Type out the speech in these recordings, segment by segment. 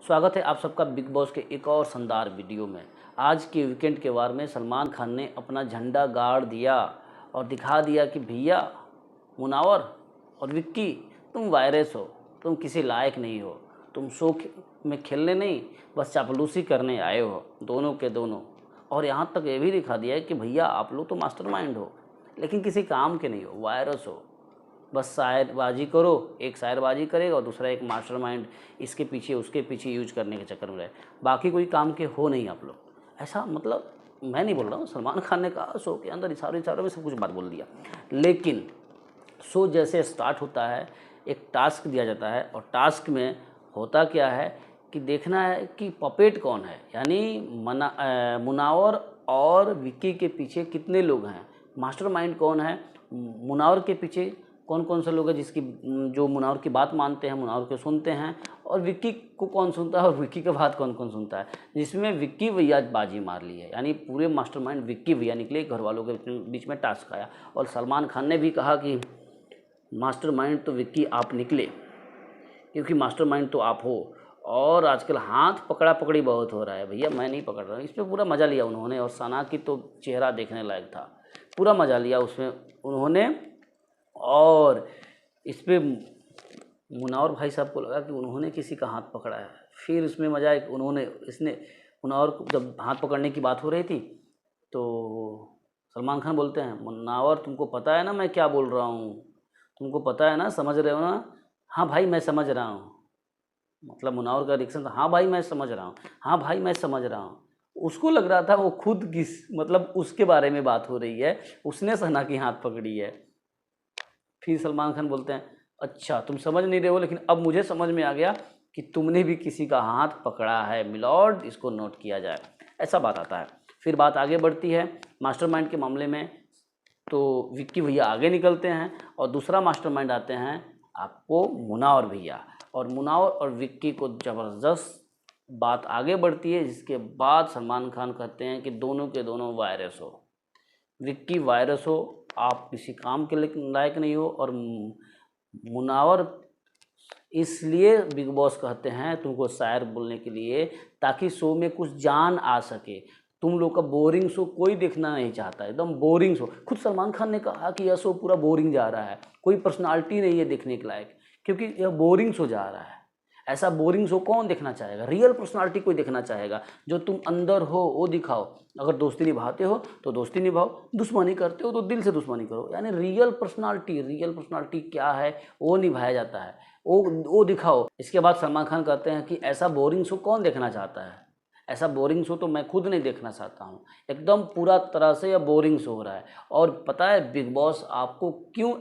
स्वागत है आप सबका बिग बॉस के एक और शानदार वीडियो में। आज के वीकेंड के वार में सलमान खान ने अपना झंडा गाड़ दिया और दिखा दिया कि भैया मुनावर और विक्की, तुम वायरस हो, तुम किसी लायक नहीं हो, तुम शो में खेलने नहीं बस चापलूसी करने आए हो, दोनों के दोनों। और यहाँ तक ये भी दिखा दिया है कि भैया आप लोग तो मास्टरमाइंड हो लेकिन किसी काम के नहीं हो, वायरस हो। बस शायरबाजी करो, एक शायरबाजी करेगा और दूसरा एक मास्टरमाइंड इसके पीछे उसके पीछे यूज करने के चक्कर में रहे, बाकी कोई काम के हो नहीं आप लोग। ऐसा मतलब मैं नहीं बोल रहा हूँ, सलमान खान ने कहा शो के अंदर इशारों में सब कुछ बात बोल दिया। लेकिन शो जैसे स्टार्ट होता है एक टास्क दिया जाता है और टास्क में होता क्या है कि देखना है कि पपेट कौन है, यानी मुनावर और विक्की के पीछे कितने लोग हैं, मास्टरमाइंड कौन है, मुनावर के पीछे कौन कौन से लोग हैं जिसकी जो मुनावर की बात मानते हैं, मुनावर को सुनते हैं, और विक्की को कौन सुनता है और विक्की की बात कौन कौन सुनता है। जिसमें विक्की भैया बाजी मार ली है, यानी पूरे मास्टरमाइंड विक्की भैया निकले, घर वालों के बीच में टास्क आया। और सलमान खान ने भी कहा कि मास्टरमाइंड तो विक्की आप निकले, क्योंकि मास्टरमाइंड तो आप हो। और आजकल हाथ पकड़ा पकड़ी बहुत हो रहा है, भैया मैं नहीं पकड़ रहा हूँ। इस पर पूरा मज़ा लिया उन्होंने, और सना की तो चेहरा देखने लायक था, पूरा मज़ा लिया उसमें उन्होंने। और इस पर मुनावर भाई साहब को लगा कि उन्होंने किसी का हाथ पकड़ा है। फिर उसमें मज़ा है कि मुनावर को जब हाथ पकड़ने की बात हो रही थी तो सलमान खान बोलते हैं, मुनावर तुमको पता है ना मैं क्या बोल रहा हूँ, तुमको पता है ना, समझ रहे हो ना। हाँ भाई मैं समझ रहा हूँ, मतलब मुनावर का रिएक्शन था, हाँ भाई मैं समझ रहा हूँ, हाँ भाई मैं समझ रहा हूँ। उसको लग रहा था वो खुद मतलब उसके बारे में बात हो रही है, उसने सना की हाथ पकड़ी है। फिर सलमान खान बोलते हैं, अच्छा तुम समझ नहीं रहे हो, लेकिन अब मुझे समझ में आ गया कि तुमने भी किसी का हाथ पकड़ा है मिलॉर्ड, इसको नोट किया जाए। ऐसा बात आता है। फिर बात आगे बढ़ती है मास्टरमाइंड के मामले में, तो विक्की भैया आगे निकलते हैं और दूसरा मास्टरमाइंड आते हैं आपको मुनावर भैया। और मुनावर और विक्की को ज़बरदस्त बात आगे बढ़ती है, जिसके बाद सलमान खान कहते हैं कि दोनों के दोनों वायरस हो, विक्की वायरस हो, आप किसी काम के लायक नहीं हो। और मुनावर इसलिए बिग बॉस कहते हैं तुमको शायर बोलने के लिए, ताकि शो में कुछ जान आ सके। तुम लोग का बोरिंग शो कोई देखना नहीं चाहता, एकदम बोरिंग शो। खुद सलमान खान ने कहा कि यह शो पूरा बोरिंग जा रहा है, कोई पर्सनालिटी नहीं है देखने के लायक, क्योंकि यह बोरिंग शो जा रहा है। ऐसा बोरिंग शो कौन देखना चाहेगा, रियल पर्सनालिटी कोई देखना चाहेगा, जो तुम अंदर हो वो दिखाओ। अगर दोस्ती निभाते हो तो दोस्ती निभाओ, दुश्मनी करते हो तो दिल से दुश्मनी करो, यानी रियल पर्सनालिटी क्या है वो निभाया जाता है, वो दिखाओ। इसके बाद सलमान खान कहते हैं कि ऐसा बोरिंग शो कौन देखना चाहता है, ऐसा बोरिंग शो तो मैं खुद नहीं देखना चाहता हूँ। एकदम पूरा तरह से यह बोरिंग शो हो रहा है। और पता है बिग बॉस आपको क्यों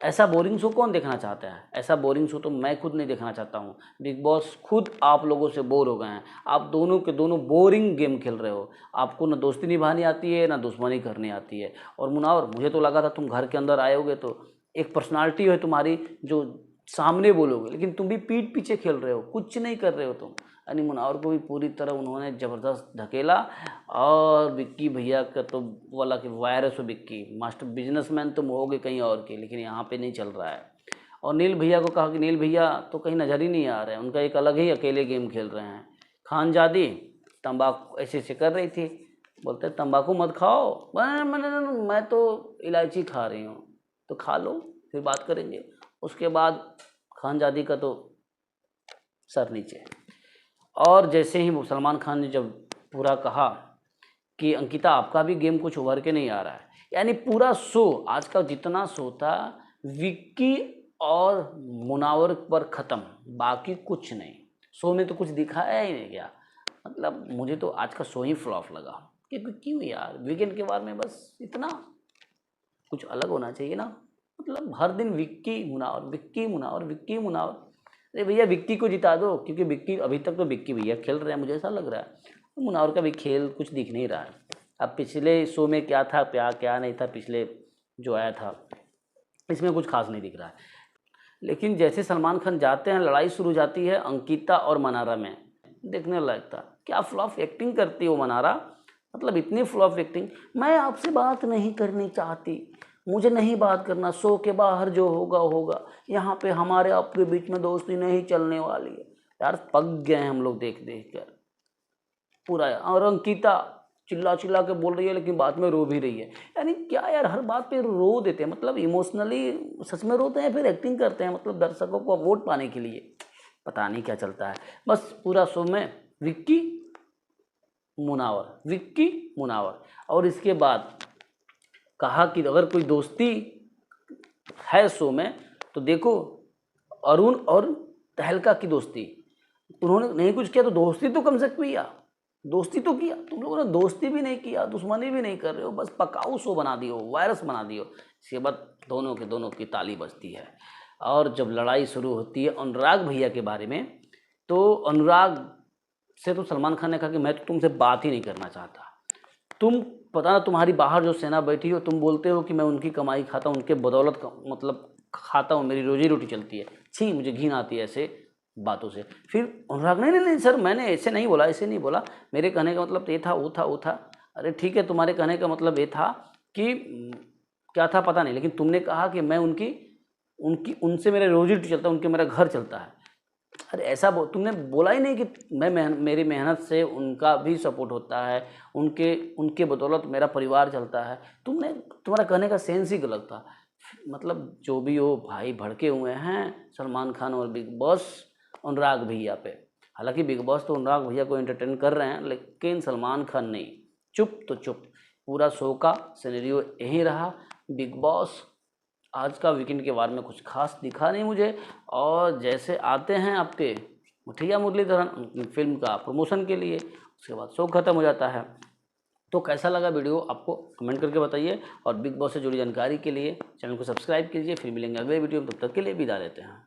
ऐसा बोरिंग शो कौन देखना चाहता है, ऐसा बोरिंग शो तो मैं खुद नहीं देखना चाहता हूँ। बिग बॉस खुद आप लोगों से बोर हो गए हैं, आप दोनों के दोनों बोरिंग गेम खेल रहे हो, आपको ना दोस्ती निभानी आती है ना दुश्मनी करनी आती है। और मुनावर, मुझे तो लगा था तुम घर के अंदर आए होगे तो एक पर्सनालिटी है तुम्हारी जो सामने बोलोगे, लेकिन तुम भी पीठ पीछे खेल रहे हो, कुछ नहीं कर रहे हो तुम। यानी मुनावर को भी पूरी तरह उन्होंने ज़बरदस्त धकेला। और विक्की भैया का तो बोला कि वायरस हो विक्की, मास्टर बिजनेसमैन तुम होगे कहीं और के, लेकिन यहाँ पे नहीं चल रहा है। और नील भैया को कहा कि नील भैया तो कहीं नज़र ही नहीं आ रहे हैं, उनका एक अलग ही अकेले गेम खेल रहे हैं। खानजादी तंबाकू ऐसे ऐसे कर रही थी, बोलते तंबाकू मत खाओ, मैं तो इलायची खा रही हूँ, तो खा लो फिर बात करेंगे। उसके बाद खानजादी का तो सर नीचे। और जैसे ही सलमान खान ने जब पूरा कहा कि अंकिता आपका भी गेम कुछ उभर के नहीं आ रहा है, यानी पूरा शो आज का जितना शो था विक्की और मुनावर पर ख़त्म, बाकी कुछ नहीं। शो में तो कुछ दिखाया ही नहीं गया, मतलब मुझे तो आज का शो ही फ्लॉप लगा। क्योंकि क्यों यार, वीकेंड के बारे में बस इतना, कुछ अलग होना चाहिए ना। मतलब हर दिन विक्की मुनावर, विक्की मुनावर, विक्की मुनावर। अरे भैया विक्की को जिता दो, क्योंकि विक्की अभी तक तो विक्की भैया खेल रहे हैं, मुझे ऐसा लग रहा है। मुनावर का भी खेल कुछ दिख नहीं रहा है। अब पिछले शो में क्या था क्या नहीं था, पिछले जो आया था इसमें कुछ खास नहीं दिख रहा है। लेकिन जैसे सलमान खान जाते हैं, लड़ाई शुरू हो जाती है अंकिता और मनारा में, देखने लायक था। क्या फ्लॉप एक्टिंग करती है वो मनारा, मतलब इतनी फ्लॉप एक्टिंग। मैं आपसे बात नहीं करनी चाहती, मुझे नहीं बात करना, शो के बाहर जो होगा होगा, यहाँ पे हमारे आपके बीच में दोस्ती नहीं चलने वाली है। यार पक गए हैं हम लोग देख देख कर पूरा। और अंकिता चिल्ला चिल्ला के बोल रही है लेकिन बाद में रो भी रही है। यानी क्या यार, हर बात पे रो देते हैं, मतलब इमोशनली सच में रोते हैं फिर एक्टिंग करते हैं, मतलब दर्शकों को वोट पाने के लिए। पता नहीं क्या चलता है। बस पूरा शो में विक्की मुनावर। और इसके बाद कहा कि अगर कोई दोस्ती है शो में तो देखो अरुण और तहलका की दोस्ती। उन्होंने नहीं कुछ किया तो दोस्ती तो कम से कम किया, दोस्ती तो किया। तुम लोगों ने दोस्ती भी नहीं किया, दुश्मनी भी नहीं कर रहे हो, बस पकाऊ शो बना दियो, वायरस बना दियो। इसके बाद दोनों की ताली बजती है। और जब लड़ाई शुरू होती है अनुराग भैया के बारे में, तो अनुराग से तो सलमान खान ने कहा कि मैं तो तुमसे बात ही नहीं करना चाहता। तुम पता ना तुम्हारी बाहर जो सेना बैठी हो, तुम बोलते हो कि मैं उनकी कमाई खाता हूँ, उनके बदौलत मतलब खाता हूँ, मेरी रोजी रोटी चलती है। छी, मुझे घिन आती है ऐसे बातों से। फिर अनुराग नहीं सर, मैंने ऐसे नहीं बोला, मेरे कहने का मतलब ये था वो था। अरे ठीक है, तुम्हारे कहने का मतलब ये था कि क्या था पता नहीं, लेकिन तुमने कहा कि मैं उनसे मेरा रोजी रोटी चलता है, उनके मेरा घर चलता है। अरे ऐसा तुमने बोला ही नहीं कि मेरी मेहनत से उनका भी सपोर्ट होता है, उनके बदौलत मेरा परिवार चलता है। तुम्हारा कहने का सेंस ही गलत था। मतलब जो भी हो भाई, भड़के हुए हैं सलमान खान और बिग बॉस अनुराग भैया पे। हालांकि बिग बॉस तो अनुराग भैया को एंटरटेन कर रहे हैं, लेकिन सलमान खान नहीं। चुप तो चुप। पूरा शो का सिनेरियो यही रहा। बिग बॉस आज का वीकेंड के बारे में कुछ खास दिखा नहीं मुझे। और जैसे आते हैं आपके मुठिया मुरलीधरन फिल्म का प्रमोशन के लिए, उसके बाद शो खत्म हो जाता है। तो कैसा लगा वीडियो आपको कमेंट करके बताइए। और बिग बॉस से जुड़ी जानकारी के लिए चैनल को सब्सक्राइब कीजिए। फिर मिलेंगे अगले वीडियो में, तब तक के लिए विदा लेते हैं।